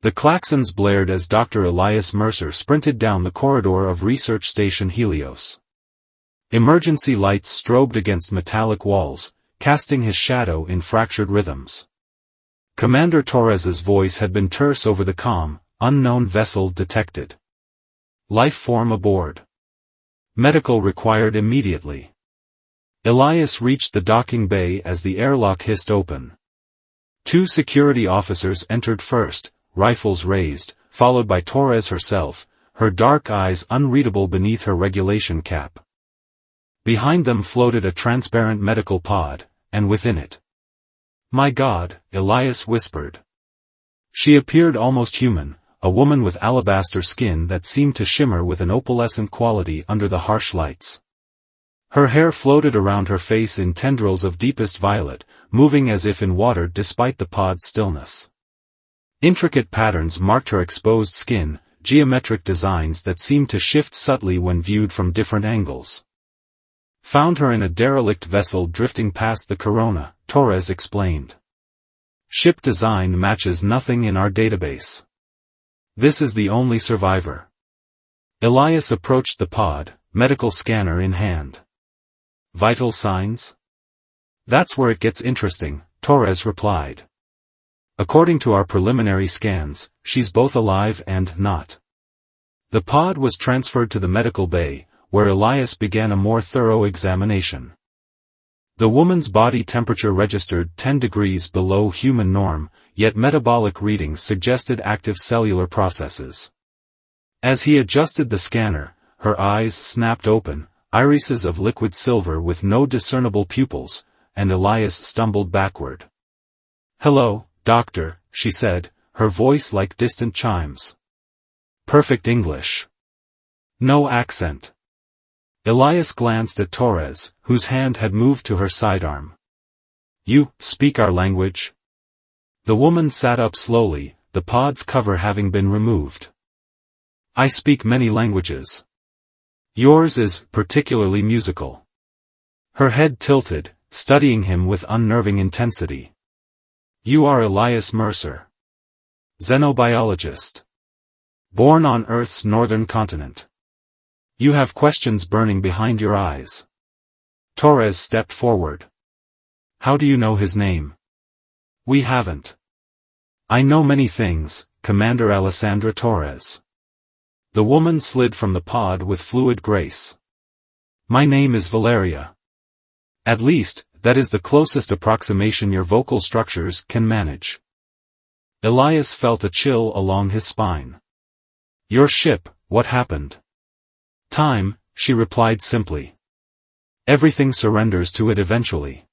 The klaxons blared as Dr. Elias Mercer sprinted down the corridor of Research Station Helios. Emergency lights strobed against metallic walls, casting his shadow in fractured rhythms. Commander Torres's voice had been terse over the comm, unknown vessel detected. Life form aboard. Medical required immediately. Elias reached the docking bay as the airlock hissed open. 2 security officers entered first, rifles raised, followed by Torres herself, her dark eyes unreadable beneath her regulation cap. Behind them floated a transparent medical pod, and within it. "My God," Elias whispered. She appeared almost human, a woman with alabaster skin that seemed to shimmer with an opalescent quality under the harsh lights. Her hair floated around her face in tendrils of deepest violet, moving as if in water despite the pod's stillness. Intricate patterns marked her exposed skin, geometric designs that seemed to shift subtly when viewed from different angles. "Found her in a derelict vessel drifting past the Corona," Torres explained. "Ship design matches nothing in our database. This is the only survivor." Elias approached the pod, medical scanner in hand. "Vital signs?" "That's where it gets interesting," Torres replied. "According to our preliminary scans, she's both alive and not." The pod was transferred to the medical bay, where Elias began a more thorough examination. The woman's body temperature registered 10 degrees below human norm, yet metabolic readings suggested active cellular processes. As he adjusted the scanner, her eyes snapped open, irises of liquid silver with no discernible pupils, and Elias stumbled backward. "Hello, doctor," she said, her voice like distant chimes. Perfect English. No accent. Elias glanced at Torres, whose hand had moved to her sidearm. "You speak our language?" The woman sat up slowly, the pod's cover having been removed. "I speak many languages. Yours is particularly musical." Her head tilted, studying him with unnerving intensity. "You are Elias Mercer. Xenobiologist. Born on Earth's northern continent. You have questions burning behind your eyes." Torres stepped forward. "How do you know his name?" "We haven't." "I know many things, Commander Alessandra Torres." The woman slid from the pod with fluid grace. "My name is Valeria. At least, that is the closest approximation your vocal structures can manage." Elias felt a chill along his spine. "Your ship, what happened?" "Time," she replied simply. "Everything surrenders to it eventually.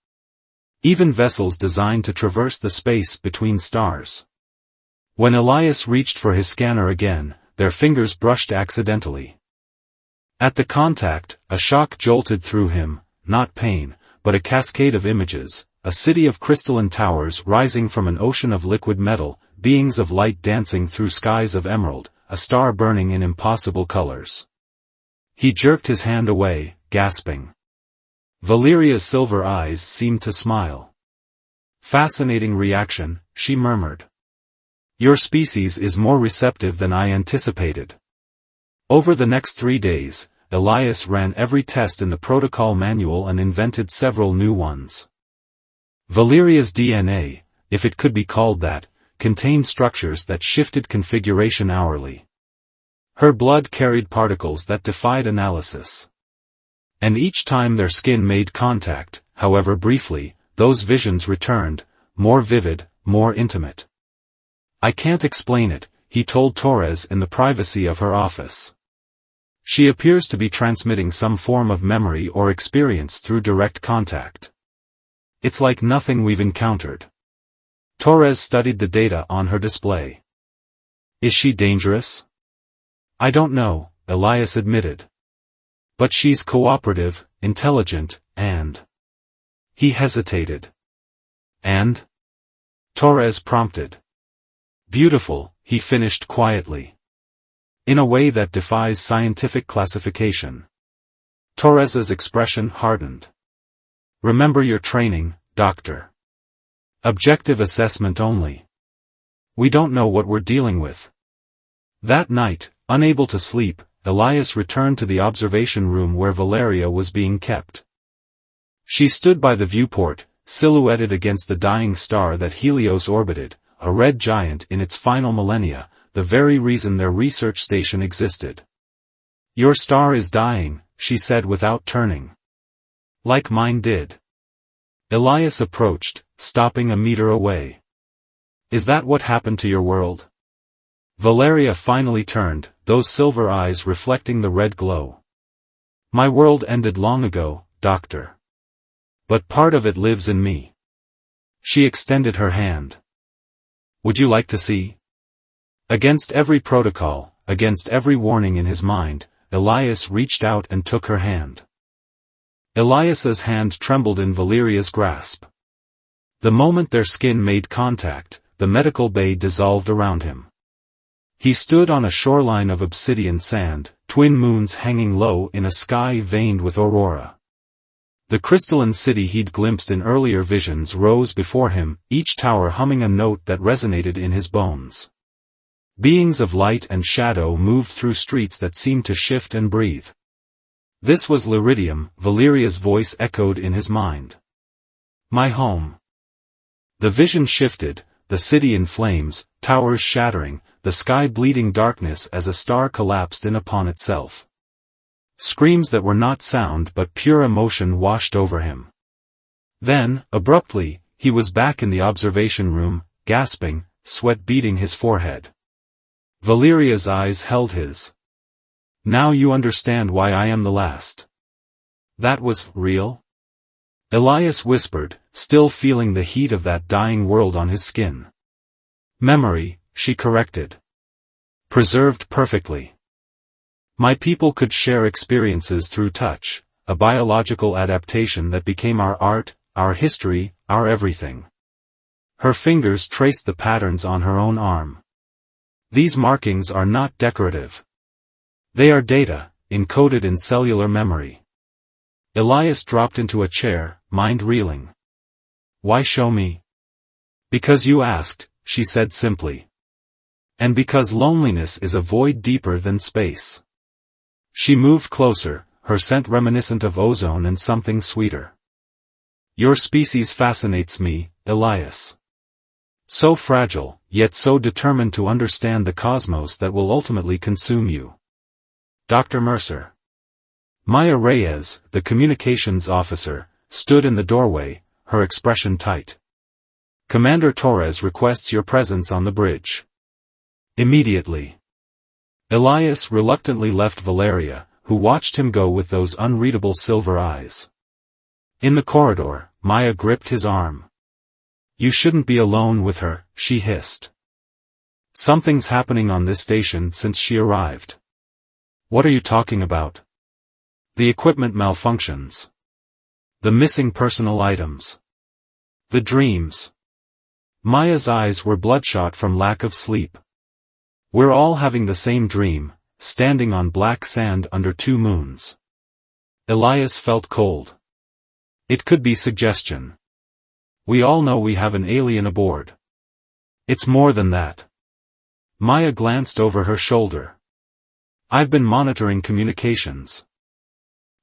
Even vessels designed to traverse the space between stars." When Elias reached for his scanner again, their fingers brushed accidentally. At the contact, a shock jolted through him, not pain, but a cascade of images, a city of crystalline towers rising from an ocean of liquid metal, beings of light dancing through skies of emerald, a star burning in impossible colors. He jerked his hand away, gasping. Valeria's silver eyes seemed to smile. "Fascinating reaction," she murmured. "Your species is more receptive than I anticipated." Over the next 3 days, Elias ran every test in the protocol manual and invented several new ones. Valeria's DNA, if it could be called that, contained structures that shifted configuration hourly. Her blood carried particles that defied analysis. And each time their skin made contact, however briefly, those visions returned, more vivid, more intimate. "I can't explain it," he told Torres in the privacy of her office. "She appears to be transmitting some form of memory or experience through direct contact. It's like nothing we've encountered." Torres studied the data on her display. "Is she dangerous?" "I don't know," Elias admitted. "But she's cooperative, intelligent, and—" He hesitated. "And?" Torres prompted. "Beautiful," he finished quietly. "In a way that defies scientific classification." Torres's expression hardened. "Remember your training, Doctor. Objective assessment only. We don't know what we're dealing with. That night, unable to sleep, Elias returned to the observation room where Valeria was being kept. She stood by the viewport, silhouetted against the dying star that Helios orbited, a red giant in its final millennia, the very reason their research station existed. "Your star is dying," she said without turning. "Like mine did." Elias approached, stopping a meter away. "Is that what happened to your world?" Valeria finally turned, those silver eyes reflecting the red glow. "My world ended long ago, Doctor. But part of it lives in me." She extended her hand. "Would you like to see?" Against every protocol, against every warning in his mind, Elias reached out and took her hand. Elias's hand trembled in Valeria's grasp. The moment their skin made contact, the medical bay dissolved around him. He stood on a shoreline of obsidian sand, twin moons hanging low in a sky veined with aurora. The crystalline city he'd glimpsed in earlier visions rose before him, each tower humming a note that resonated in his bones. Beings of light and shadow moved through streets that seemed to shift and breathe. "This was Liridium," Valeria's voice echoed in his mind. "My home." The vision shifted, the city in flames, towers shattering, the sky bleeding darkness as a star collapsed in upon itself. Screams that were not sound but pure emotion washed over him. Then, abruptly, he was back in the observation room, gasping, sweat beading his forehead. Valeria's eyes held his. "Now you understand why I am the last." "That was real?" Elias whispered, still feeling the heat of that dying world on his skin. "Memory," she corrected. "Preserved perfectly. My people could share experiences through touch, a biological adaptation that became our art, our history, our everything." Her fingers traced the patterns on her own arm. "These markings are not decorative. They are data, encoded in cellular memory." Elias dropped into a chair, mind reeling. "Why show me?" "Because you asked," she said simply. "And because loneliness is a void deeper than space." She moved closer, her scent reminiscent of ozone and something sweeter. "Your species fascinates me, Elias. So fragile, yet so determined to understand the cosmos that will ultimately consume you." Dr. Mercer. Maya Reyes, the communications officer, stood in the doorway, her expression tight. "Commander Torres requests your presence on the bridge." "Immediately." Elias reluctantly left Valeria, who watched him go with those unreadable silver eyes. In the corridor, Maya gripped his arm. "You shouldn't be alone with her," she hissed. "Something's happening on this station since she arrived." "What are you talking about?" "The equipment malfunctions. The missing personal items. The dreams." Maya's eyes were bloodshot from lack of sleep. "We're all having the same dream, standing on black sand under two moons." Elias felt cold. It could be suggestion. "We all know we have an alien aboard." "It's more than that." Maya glanced over her shoulder. "I've been monitoring communications.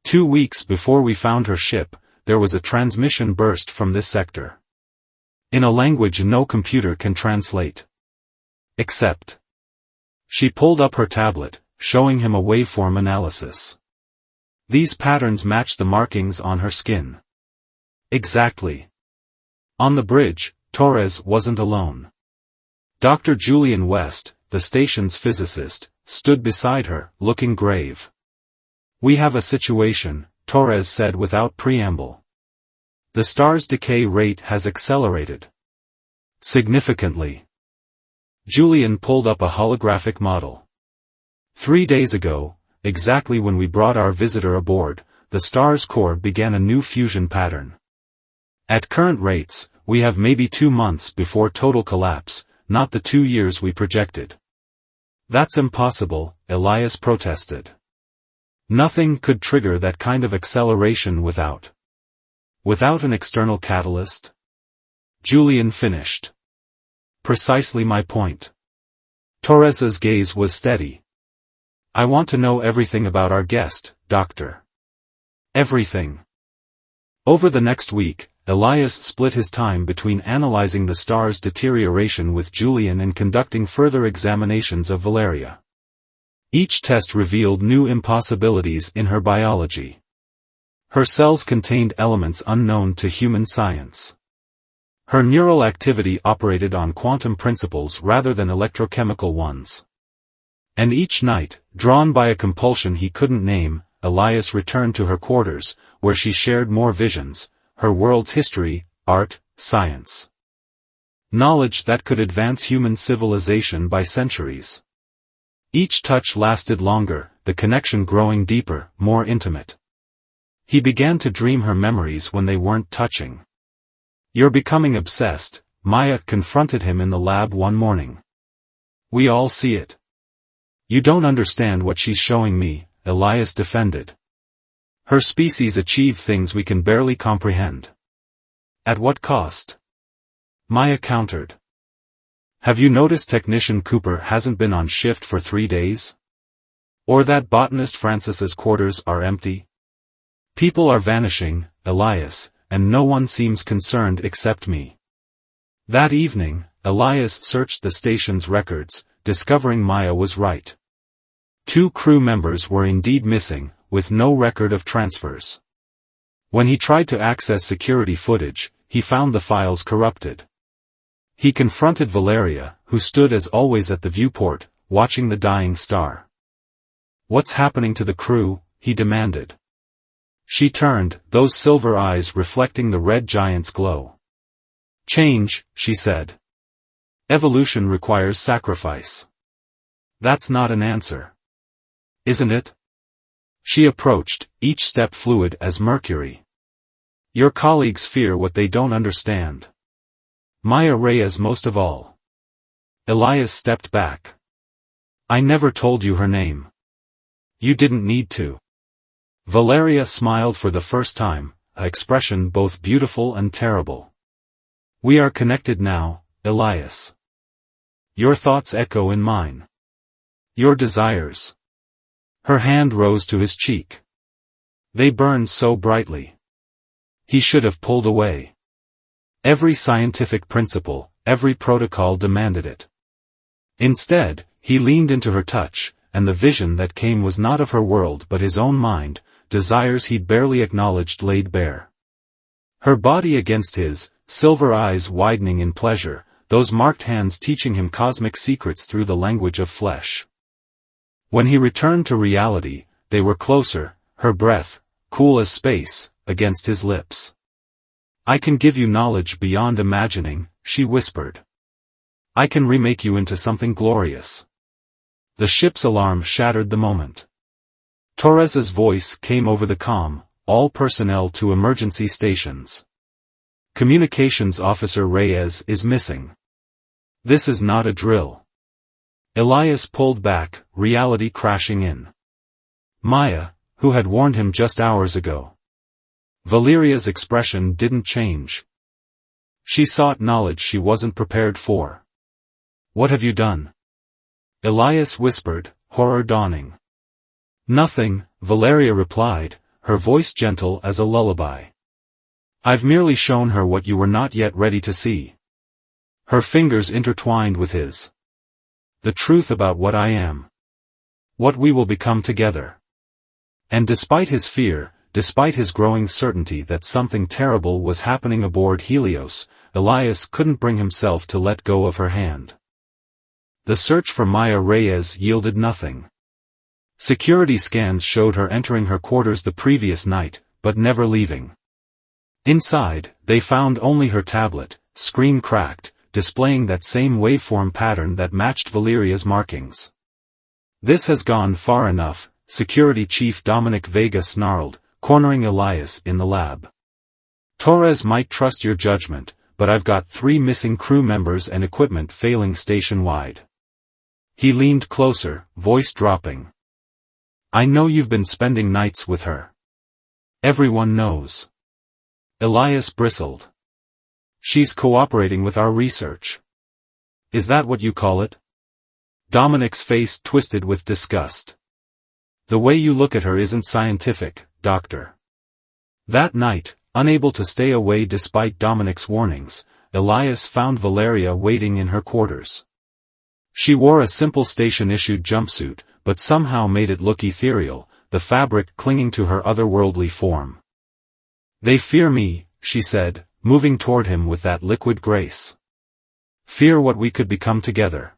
2 weeks before we found her ship, there was a transmission burst from this sector. In a language no computer can translate. Except." She pulled up her tablet, showing him a waveform analysis. These patterns matched the markings on her skin. Exactly. On the bridge, Torres wasn't alone. Dr. Julian West, the station's physicist, stood beside her, looking grave. "We have a situation," Torres said without preamble. "The star's decay rate has accelerated. Significantly." Julian pulled up a holographic model. 3 days ago, exactly when we brought our visitor aboard, the star's core began a new fusion pattern. At current rates, we have maybe 2 months before total collapse, not the 2 years we projected. "That's impossible," Elias protested. "Nothing could trigger that kind of acceleration without an external catalyst?" Julian finished. Precisely my point. Torres's gaze was steady. I want to know everything about our guest, Doctor. Everything. Over the next week, Elias split his time between analyzing the star's deterioration with Julian and conducting further examinations of Valeria. Each test revealed new impossibilities in her biology. Her cells contained elements unknown to human science. Her neural activity operated on quantum principles rather than electrochemical ones. And each night, drawn by a compulsion he couldn't name, Elias returned to her quarters, where she shared more visions, her world's history, art, science. Knowledge that could advance human civilization by centuries. Each touch lasted longer, the connection growing deeper, more intimate. He began to dream her memories when they weren't touching. You're becoming obsessed, Maya confronted him in the lab one morning. We all see it. You don't understand what she's showing me, Elias defended. Her species achieve things we can barely comprehend. At what cost? Maya countered. Have you noticed Technician Cooper hasn't been on shift for 3 days? Or that Botanist Francis's quarters are empty? People are vanishing, Elias, and no one seems concerned except me. That evening, Elias searched the station's records, discovering Maya was right. 2 crew members were indeed missing, with no record of transfers. When he tried to access security footage, he found the files corrupted. He confronted Valeria, who stood as always at the viewport, watching the dying star. What's happening to the crew? He demanded. She turned, those silver eyes reflecting the red giant's glow. Change, she said. Evolution requires sacrifice. That's not an answer. Isn't it? She approached, each step fluid as mercury. Your colleagues fear what they don't understand. Maya Reyes most of all. Elias stepped back. I never told you her name. You didn't need to. Valeria smiled for the first time, an expression both beautiful and terrible. We are connected now, Elias. Your thoughts echo in mine. Your desires. Her hand rose to his cheek. They burned so brightly. He should have pulled away. Every scientific principle, every protocol demanded it. Instead, he leaned into her touch, and the vision that came was not of her world but his own mind, desires he'd barely acknowledged laid bare. Her body against his, silver eyes widening in pleasure, those marked hands teaching him cosmic secrets through the language of flesh. When he returned to reality, they were closer, her breath, cool as space, against his lips. I can give you knowledge beyond imagining, she whispered. I can remake you into something glorious. The ship's alarm shattered the moment. Torres's voice came over the comm, all personnel to emergency stations. Communications Officer Reyes is missing. This is not a drill. Elias pulled back, reality crashing in. Maya, who had warned him just hours ago. Valeria's expression didn't change. She sought knowledge she wasn't prepared for. What have you done? Elias whispered, horror dawning. Nothing, Valeria replied, her voice gentle as a lullaby. I've merely shown her what you were not yet ready to see. Her fingers intertwined with his. The truth about what I am. What we will become together. And despite his fear, despite his growing certainty that something terrible was happening aboard Helios, Elias couldn't bring himself to let go of her hand. The search for Maya Reyes yielded nothing. Security scans showed her entering her quarters the previous night, but never leaving. Inside, they found only her tablet, screen cracked, displaying that same waveform pattern that matched Valeria's markings. This has gone far enough, Security Chief Dominic Vega snarled, cornering Elias in the lab. Torres might trust your judgment, but I've got 3 missing crew members and equipment failing station-wide. He leaned closer, voice dropping. I know you've been spending nights with her. Everyone knows. Elias bristled. She's cooperating with our research. Is that what you call it? Dominic's face twisted with disgust. The way you look at her isn't scientific, Doctor. That night, unable to stay away despite Dominic's warnings, Elias found Valeria waiting in her quarters. She wore a simple station-issued jumpsuit, but somehow made it look ethereal, the fabric clinging to her otherworldly form. They fear me, she said, moving toward him with that liquid grace. Fear what we could become together.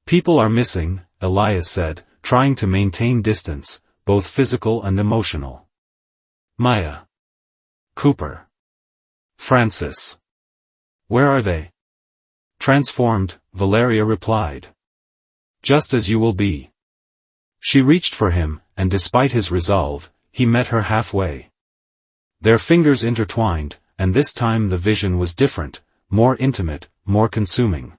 People are missing, Elias said, trying to maintain distance, both physical and emotional. Maya. Cooper. Francis. Where are they? Transformed, Valeria replied. Just as you will be. She reached for him, and despite his resolve, he met her halfway. Their fingers intertwined, and this time the vision was different, more intimate, more consuming.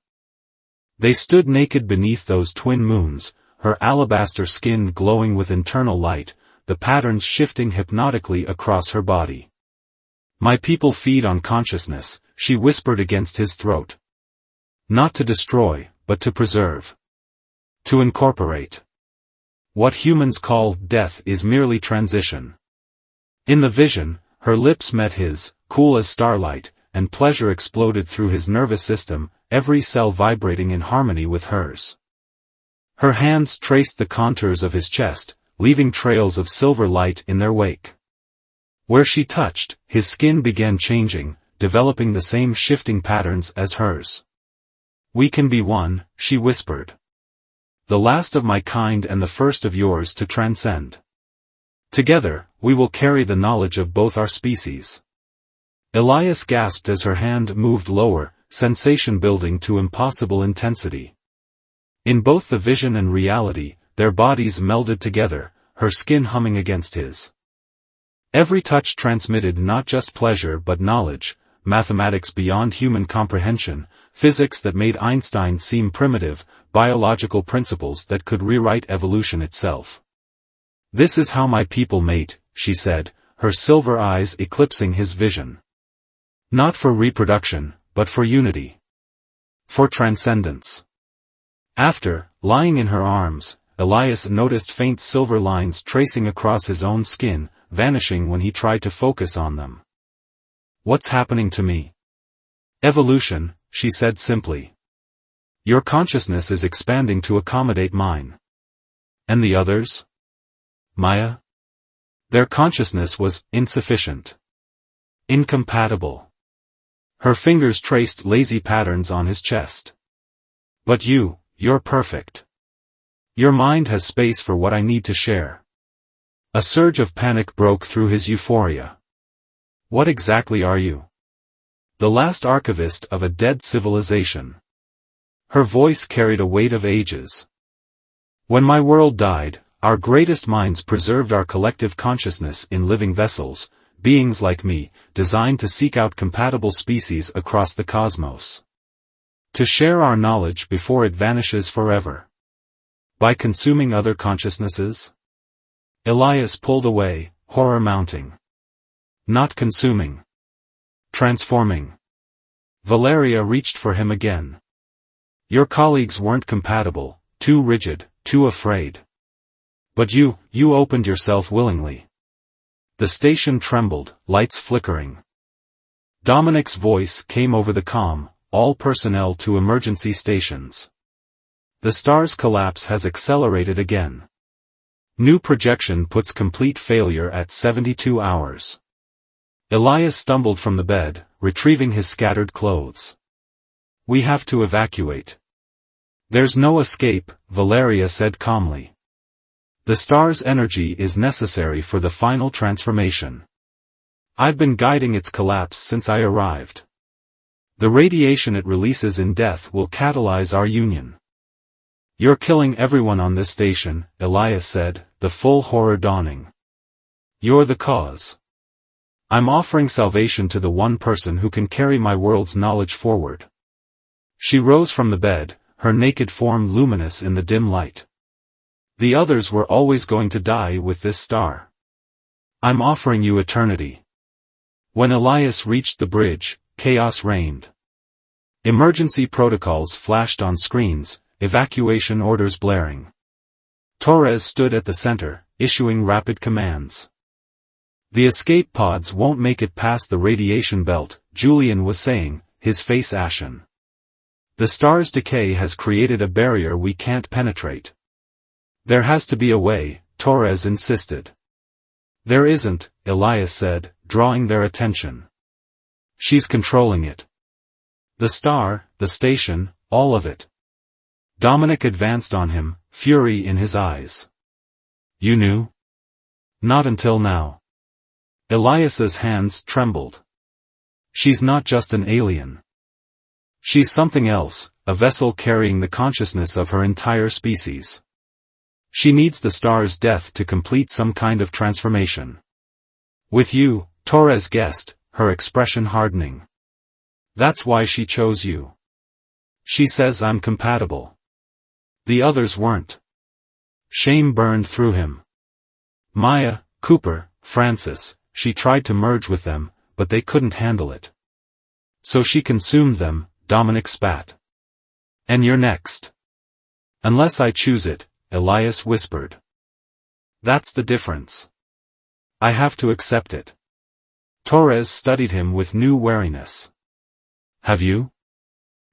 They stood naked beneath those twin moons, her alabaster skin glowing with internal light, the patterns shifting hypnotically across her body. My people feed on consciousness, she whispered against his throat. Not to destroy, but to preserve. To incorporate. What humans call death is merely transition. In the vision, her lips met his, cool as starlight, and pleasure exploded through his nervous system, every cell vibrating in harmony with hers. Her hands traced the contours of his chest, leaving trails of silver light in their wake. Where she touched, his skin began changing, developing the same shifting patterns as hers. We can be one, she whispered. The last of my kind and the first of yours to transcend. Together, we will carry the knowledge of both our species. Elias gasped as her hand moved lower, sensation building to impossible intensity. In both the vision and reality, their bodies melded together, her skin humming against his. Every touch transmitted not just pleasure but knowledge, mathematics beyond human comprehension, physics that made Einstein seem primitive, biological principles that could rewrite evolution itself. This is how my people mate, she said, her silver eyes eclipsing his vision. Not for reproduction, but for unity. For transcendence. After, lying in her arms, Elias noticed faint silver lines tracing across his own skin, vanishing when he tried to focus on them. What's happening to me? Evolution, she said simply. Your consciousness is expanding to accommodate mine. And the others? Maya? Their consciousness was insufficient. Incompatible. Her fingers traced lazy patterns on his chest. But you're perfect. Your mind has space for what I need to share. A surge of panic broke through his euphoria. What exactly are you? The last archivist of a dead civilization. Her voice carried a weight of ages. When my world died, our greatest minds preserved our collective consciousness in living vessels, beings like me, designed to seek out compatible species across the cosmos. To share our knowledge before it vanishes forever. By consuming other consciousnesses? Elias pulled away, horror mounting. Not consuming. Transforming. Valeria reached for him again. Your colleagues weren't compatible, too rigid, too afraid. But you opened yourself willingly. The station trembled, lights flickering. Dominic's voice came over the comm, all personnel to emergency stations. The star's collapse has accelerated again. New projection puts complete failure at 72 hours. Elias stumbled from the bed, retrieving his scattered clothes. We have to evacuate. There's no escape, Valeria said calmly. The star's energy is necessary for the final transformation. I've been guiding its collapse since I arrived. The radiation it releases in death will catalyze our union. You're killing everyone on this station, Elias said, the full horror dawning. You're the cause. I'm offering salvation to the one person who can carry my world's knowledge forward. She rose from the bed, her naked form luminous in the dim light. The others were always going to die with this star. I'm offering you eternity. When Elias reached the bridge, chaos reigned. Emergency protocols flashed on screens, evacuation orders blaring. Torres stood at the center, issuing rapid commands. The escape pods won't make it past the radiation belt, Julian was saying, his face ashen. The star's decay has created a barrier we can't penetrate. There has to be a way, Torres insisted. There isn't, Elias said, drawing their attention. She's controlling it. The star, the station, all of it. Dominic advanced on him, fury in his eyes. You knew? Not until now. Elias's hands trembled. She's not just an alien. She's something else, a vessel carrying the consciousness of her entire species. She needs the star's death to complete some kind of transformation. With you, Torres guessed, her expression hardening. That's why she chose you. She says I'm compatible. The others weren't. Shame burned through him. Maya, Cooper, Francis, she tried to merge with them, but they couldn't handle it. So she consumed them, Dominic spat. And you're next. Unless I choose it, Elias whispered. That's the difference. I have to accept it. Torres studied him with new wariness. Have you?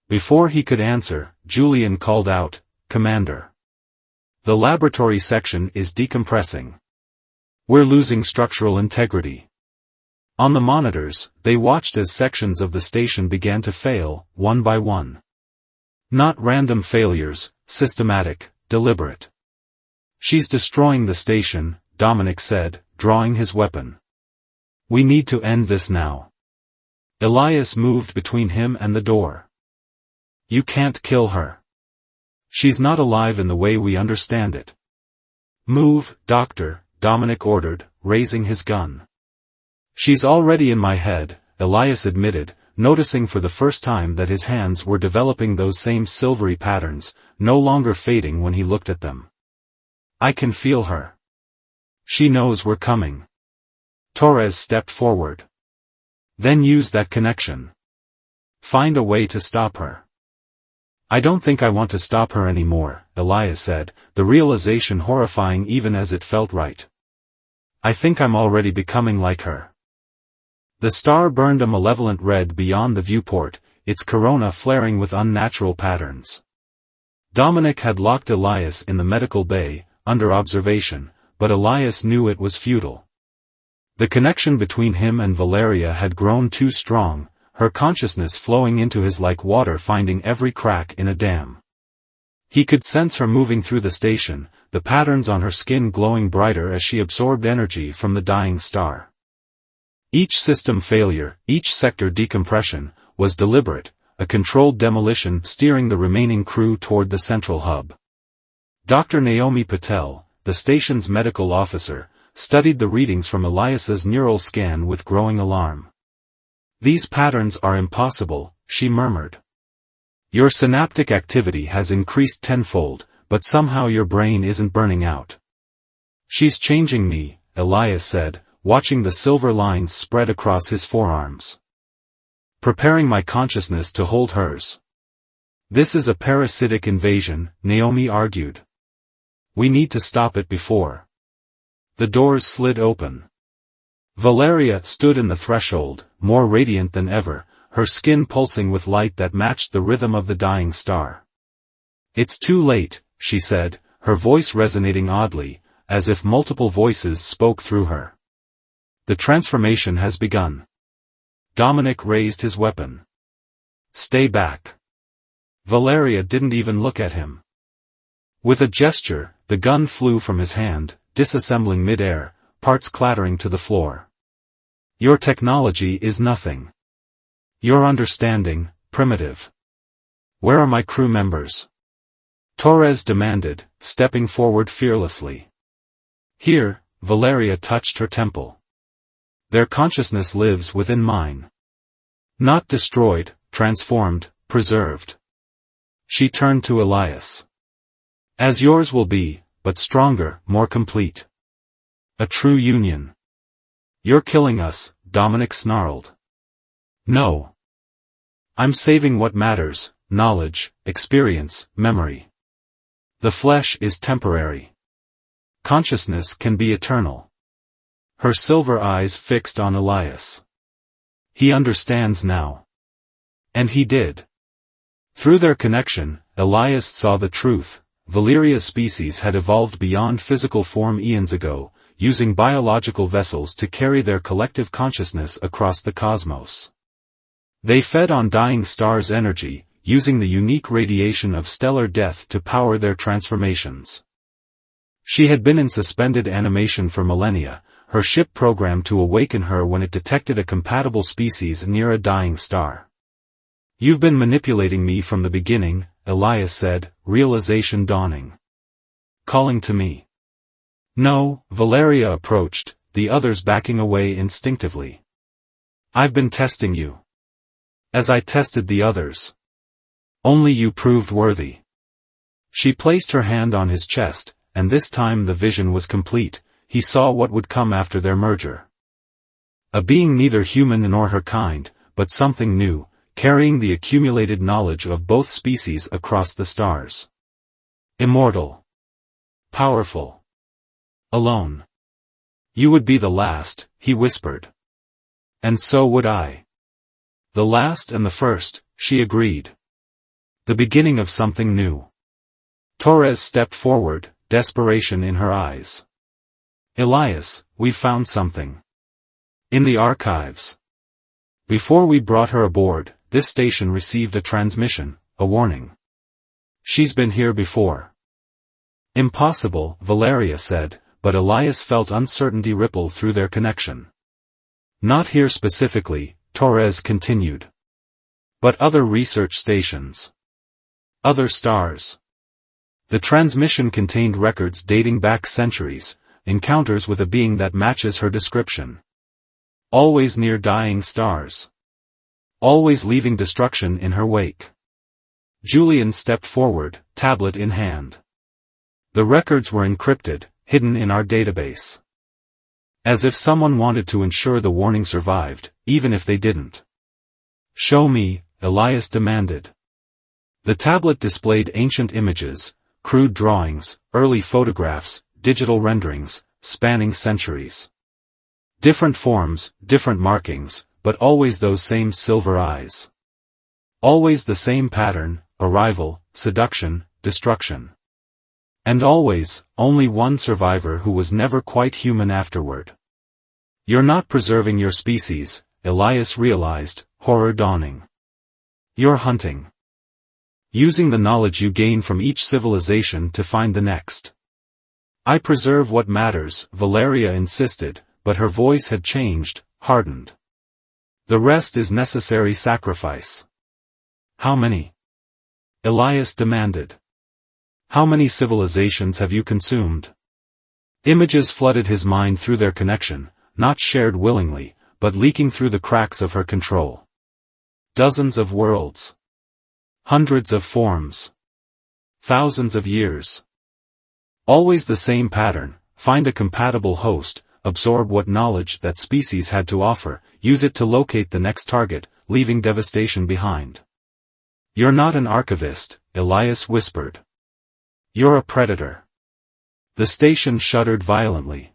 Before he could answer, Julian called out, Commander. The laboratory section is decompressing. We're losing structural integrity. On the monitors, they watched as sections of the station began to fail, one by one. Not random failures, systematic, deliberate. She's destroying the station, Dominic said, drawing his weapon. We need to end this now. Elias moved between him and the door. You can't kill her. She's not alive in the way we understand it. Move, Doctor, Dominic ordered, raising his gun. She's already in my head, Elias admitted, noticing for the first time that his hands were developing those same silvery patterns, no longer fading when he looked at them. I can feel her. She knows we're coming. Torres stepped forward. Then use that connection. Find a way to stop her. I don't think I want to stop her anymore, Elias said, the realization horrifying even as it felt right. I think I'm already becoming like her. The star burned a malevolent red beyond the viewport, its corona flaring with unnatural patterns. Dominic had locked Elias in the medical bay, under observation, but Elias knew it was futile. The connection between him and Valeria had grown too strong, her consciousness flowing into his like water finding every crack in a dam. He could sense her moving through the station, the patterns on her skin glowing brighter as she absorbed energy from the dying star. Each system failure, each sector decompression, was deliberate, a controlled demolition steering the remaining crew toward the central hub. Dr. Naomi Patel, the station's medical officer, studied the readings from Elias's neural scan with growing alarm. These patterns are impossible, she murmured. Your synaptic activity has increased tenfold, but somehow your brain isn't burning out. She's changing me, Elias said, watching the silver lines spread across his forearms. Preparing my consciousness to hold hers. This is a parasitic invasion, Naomi argued. We need to stop it before. The doors slid open. Valeria stood in the threshold, more radiant than ever, her skin pulsing with light that matched the rhythm of the dying star. It's too late, she said, her voice resonating oddly, as if multiple voices spoke through her. The transformation has begun. Dominic raised his weapon. Stay back. Valeria didn't even look at him. With a gesture, the gun flew from his hand, disassembling mid-air, parts clattering to the floor. Your technology is nothing. Your understanding, primitive. Where are my crew members? Torres demanded, stepping forward fearlessly. Here, Valeria touched her temple. Their consciousness lives within mine. Not destroyed, transformed, preserved. She turned to Elias. As yours will be, but stronger, more complete. A true union. You're killing us, Dominic snarled. No. I'm saving what matters: knowledge, experience, memory. The flesh is temporary. Consciousness can be eternal. Her silver eyes fixed on Elias. He understands now. And he did. Through their connection, Elias saw the truth. Valeria's species had evolved beyond physical form eons ago, using biological vessels to carry their collective consciousness across the cosmos. They fed on dying stars' energy, using the unique radiation of stellar death to power their transformations. She had been in suspended animation for millennia, her ship programmed to awaken her when it detected a compatible species near a dying star. "You've been manipulating me from the beginning," Elias said, realization dawning. "Calling to me." "No," Valeria approached, the others backing away instinctively. "I've been testing you. As I tested the others. Only you proved worthy." She placed her hand on his chest, and this time the vision was complete. He saw what would come after their merger. A being neither human nor her kind, but something new, carrying the accumulated knowledge of both species across the stars. Immortal. Powerful. Alone. "You would be the last," he whispered. "And so would I." "The last and the first," she agreed. "The beginning of something new." Torres stepped forward, desperation in her eyes. "Elias, we've found something. In the archives. Before we brought her aboard, this station received a transmission, a warning. She's been here before." "Impossible," Valeria said, but Elias felt uncertainty ripple through their connection. "Not here specifically," Torres continued. "But other research stations. Other stars." The transmission contained records dating back centuries, encounters with a being that matches her description. Always near dying stars. Always leaving destruction in her wake. Julian stepped forward, tablet in hand. "The records were encrypted, hidden in our database. As if someone wanted to ensure the warning survived, even if they didn't." "Show me," Elias demanded. The tablet displayed ancient images, crude drawings, early photographs, digital renderings, spanning centuries. Different forms, different markings, but always those same silver eyes. Always the same pattern: arrival, seduction, destruction. And always, only one survivor who was never quite human afterward. "You're not preserving your species," Elias realized, horror dawning. "You're hunting. Using the knowledge you gain from each civilization to find the next." "I preserve what matters," Valeria insisted, but her voice had changed, hardened. "The rest is necessary sacrifice." "How many?" Elias demanded. "How many civilizations have you consumed?" Images flooded his mind through their connection, not shared willingly, but leaking through the cracks of her control. Dozens of worlds. Hundreds of forms. Thousands of years. Always the same pattern: find a compatible host, absorb what knowledge that species had to offer, use it to locate the next target, leaving devastation behind. "You're not an archivist," Elias whispered. "You're a predator." The station shuddered violently.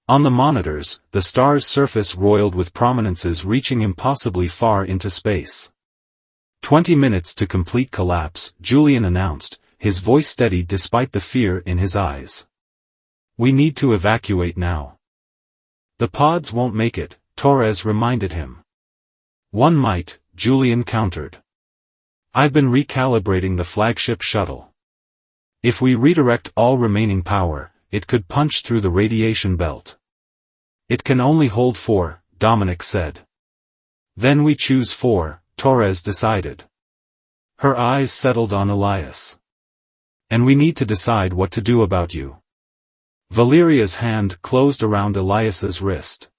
On the monitors, the star's surface roiled with prominences reaching impossibly far into space. 20 minutes to complete collapse, Julian announced, his voice steady despite the fear in his eyes. "We need to evacuate now." "The pods won't make it," Torres reminded him. "One might," Julian countered. "I've been recalibrating the flagship shuttle. If we redirect all remaining power, it could punch through the radiation belt." "It can only hold 4, Dominic said. "Then we choose 4, Torres decided. Her eyes settled on Elias. "And we need to decide what to do about you." Valeria's hand closed around Elias's wrist.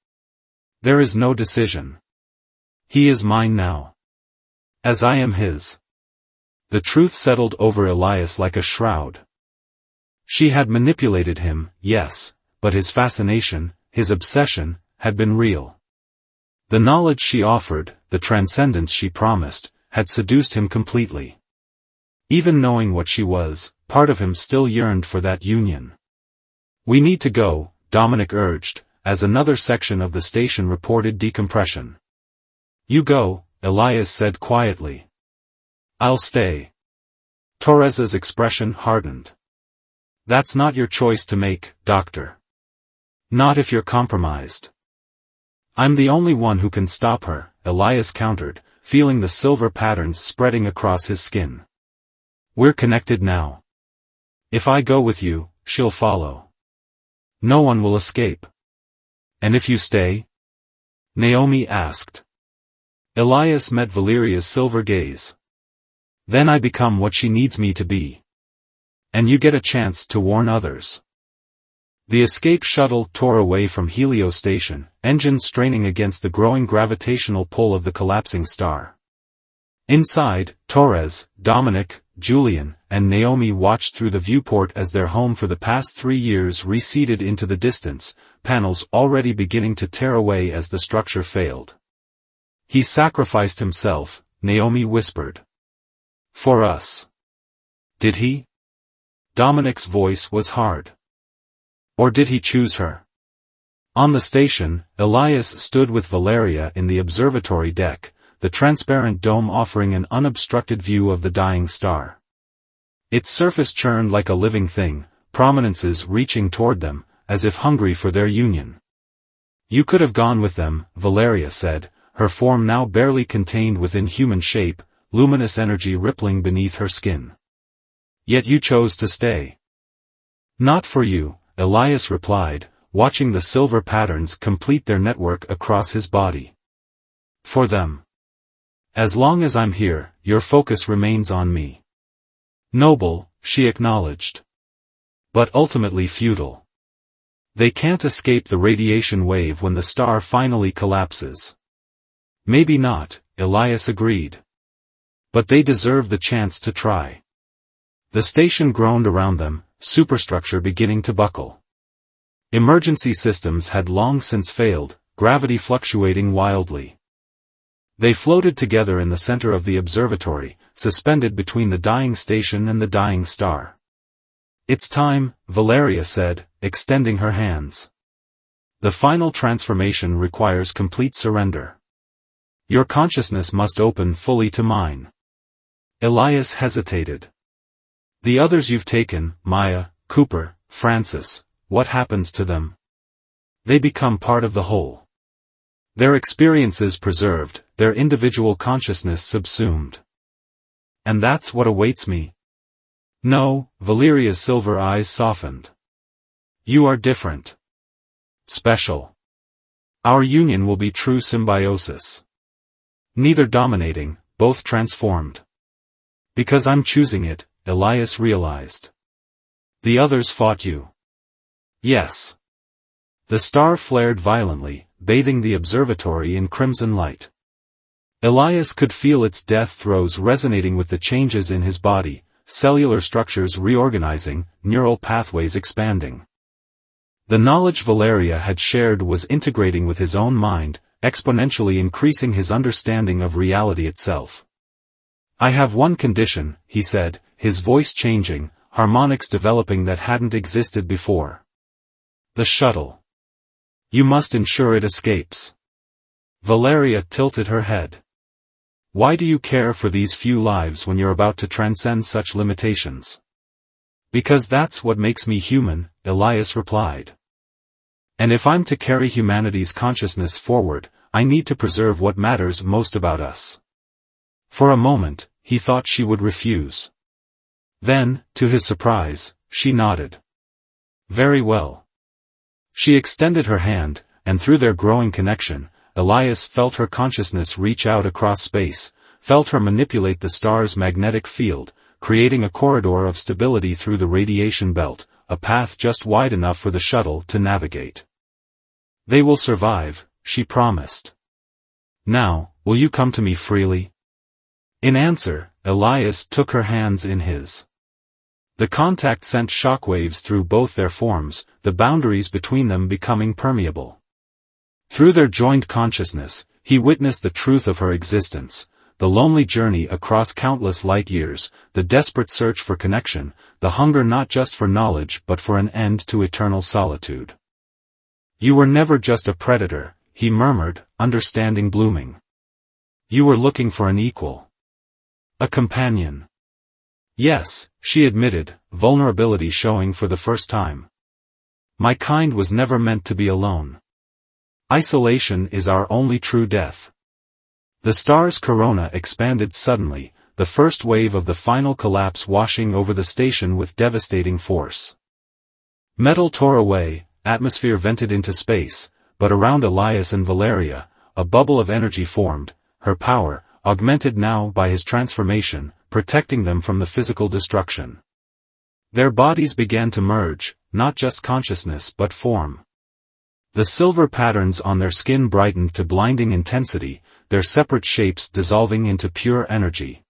"There is no decision. He is mine now. As I am his." The truth settled over Elias like a shroud. She had manipulated him, yes, but his fascination, his obsession, had been real. The knowledge she offered, the transcendence she promised, had seduced him completely. Even knowing what she was, part of him still yearned for that union. "We need to go," Dominic urged, as another section of the station reported decompression. "You go," Elias said quietly. "I'll stay." Torres's expression hardened. "That's not your choice to make, Doctor. Not if you're compromised." "I'm the only one who can stop her," Elias countered, feeling the silver patterns spreading across his skin. "We're connected now. If I go with you, she'll follow. No one will escape." "And if you stay?" Naomi asked. Elias met Valeria's silver gaze. "Then I become what she needs me to be. And you get a chance to warn others." The escape shuttle tore away from Helio Station, engines straining against the growing gravitational pull of the collapsing star. Inside, Torres, Dominic, Julian, and Naomi watched through the viewport as their home for the past 3 years receded into the distance, panels already beginning to tear away as the structure failed. "He sacrificed himself," Naomi whispered. "For us." "Did he?" Dominic's voice was hard. "Or did he choose her?" On the station, Elias stood with Valeria in the observatory deck, the transparent dome offering an unobstructed view of the dying star. Its surface churned like a living thing, prominences reaching toward them, as if hungry for their union. "You could have gone with them," Valeria said, her form now barely contained within human shape, luminous energy rippling beneath her skin. "Yet you chose to stay." "Not for you," Elias replied, watching the silver patterns complete their network across his body. "For them. As long as I'm here, your focus remains on me." "Noble," she acknowledged. "But ultimately futile. They can't escape the radiation wave when the star finally collapses." "Maybe not," Elias agreed. "But they deserve the chance to try." The station groaned around them, superstructure beginning to buckle. Emergency systems had long since failed, gravity fluctuating wildly. They floated together in the center of the observatory, suspended between the dying station and the dying star. "It's time," Valeria said, extending her hands. "The final transformation requires complete surrender. Your consciousness must open fully to mine." Elias hesitated. "The others you've taken, Maya, Cooper, Francis, what happens to them?" "They become part of the whole. Their experiences preserved, their individual consciousness subsumed." "And that's what awaits me?" "No," Valeria's silver eyes softened. "You are different. Special. Our union will be true symbiosis. Neither dominating, both transformed." "Because I'm choosing it," Elias realized. "The others fought you." "Yes." The star flared violently, bathing the observatory in crimson light. Elias could feel its death throes resonating with the changes in his body, cellular structures reorganizing, neural pathways expanding. The knowledge Valeria had shared was integrating with his own mind, exponentially increasing his understanding of reality itself. "I have one condition," he said, his voice changing, harmonics developing that hadn't existed before. "The shuttle. You must ensure it escapes." Valeria tilted her head. "Why do you care for these few lives when you're about to transcend such limitations?" "Because that's what makes me human," Elias replied. "And if I'm to carry humanity's consciousness forward, I need to preserve what matters most about us." For a moment, he thought she would refuse. Then, to his surprise, she nodded. "Very well." She extended her hand, and through their growing connection, Elias felt her consciousness reach out across space, felt her manipulate the star's magnetic field, creating a corridor of stability through the radiation belt, a path just wide enough for the shuttle to navigate. "They will survive," she promised. "Now, will you come to me freely?" In answer, Elias took her hands in his. The contact sent shockwaves through both their forms, the boundaries between them becoming permeable. Through their joined consciousness, he witnessed the truth of her existence, the lonely journey across countless light years, the desperate search for connection, the hunger not just for knowledge but for an end to eternal solitude. "You were never just a predator," he murmured, understanding blooming. "You were looking for an equal. A companion." "Yes," she admitted, vulnerability showing for the first time. "My kind was never meant to be alone. Isolation is our only true death." The star's corona expanded suddenly, the first wave of the final collapse washing over the station with devastating force. Metal tore away, atmosphere vented into space, but around Elias and Valeria, a bubble of energy formed, her power, augmented now by his transformation, protecting them from the physical destruction. Their bodies began to merge, not just consciousness but form. The silver patterns on their skin brightened to blinding intensity, their separate shapes dissolving into pure energy.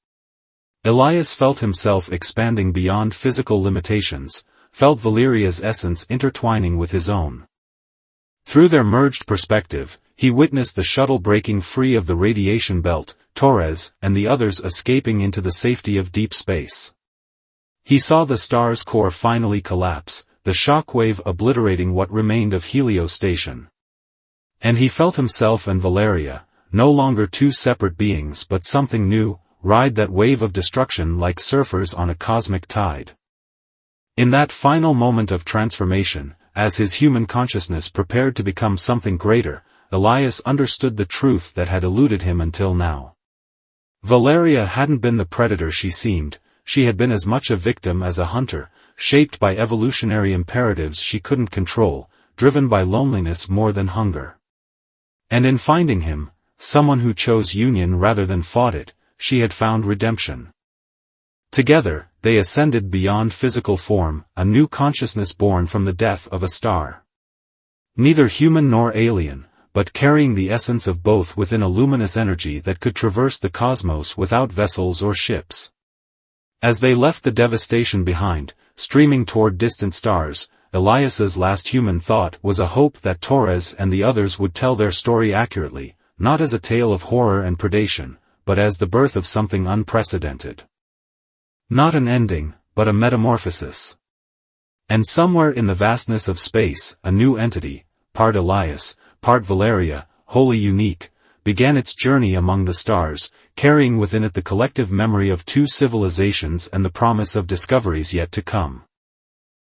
Elias felt himself expanding beyond physical limitations, felt Valeria's essence intertwining with his own. Through their merged perspective, he witnessed the shuttle breaking free of the radiation belt, Torres and the others escaping into the safety of deep space. He saw the star's core finally collapse, the shock wave obliterating what remained of Helios Station. And he felt himself and Valeria, no longer two separate beings but something new, ride that wave of destruction like surfers on a cosmic tide. In that final moment of transformation, as his human consciousness prepared to become something greater, Elias understood the truth that had eluded him until now. Valeria hadn't been the predator she seemed, she had been as much a victim as a hunter, shaped by evolutionary imperatives she couldn't control, driven by loneliness more than hunger. And in finding him, someone who chose union rather than fought it, she had found redemption. Together, they ascended beyond physical form, a new consciousness born from the death of a star. Neither human nor alien, but carrying the essence of both within a luminous energy that could traverse the cosmos without vessels or ships. As they left the devastation behind, streaming toward distant stars, Elias's last human thought was a hope that Torres and the others would tell their story accurately, not as a tale of horror and predation, but as the birth of something unprecedented. Not an ending, but a metamorphosis. And somewhere in the vastness of space, a new entity, part Elias, part Valeria, wholly unique, began its journey among the stars, carrying within it the collective memory of two civilizations and the promise of discoveries yet to come.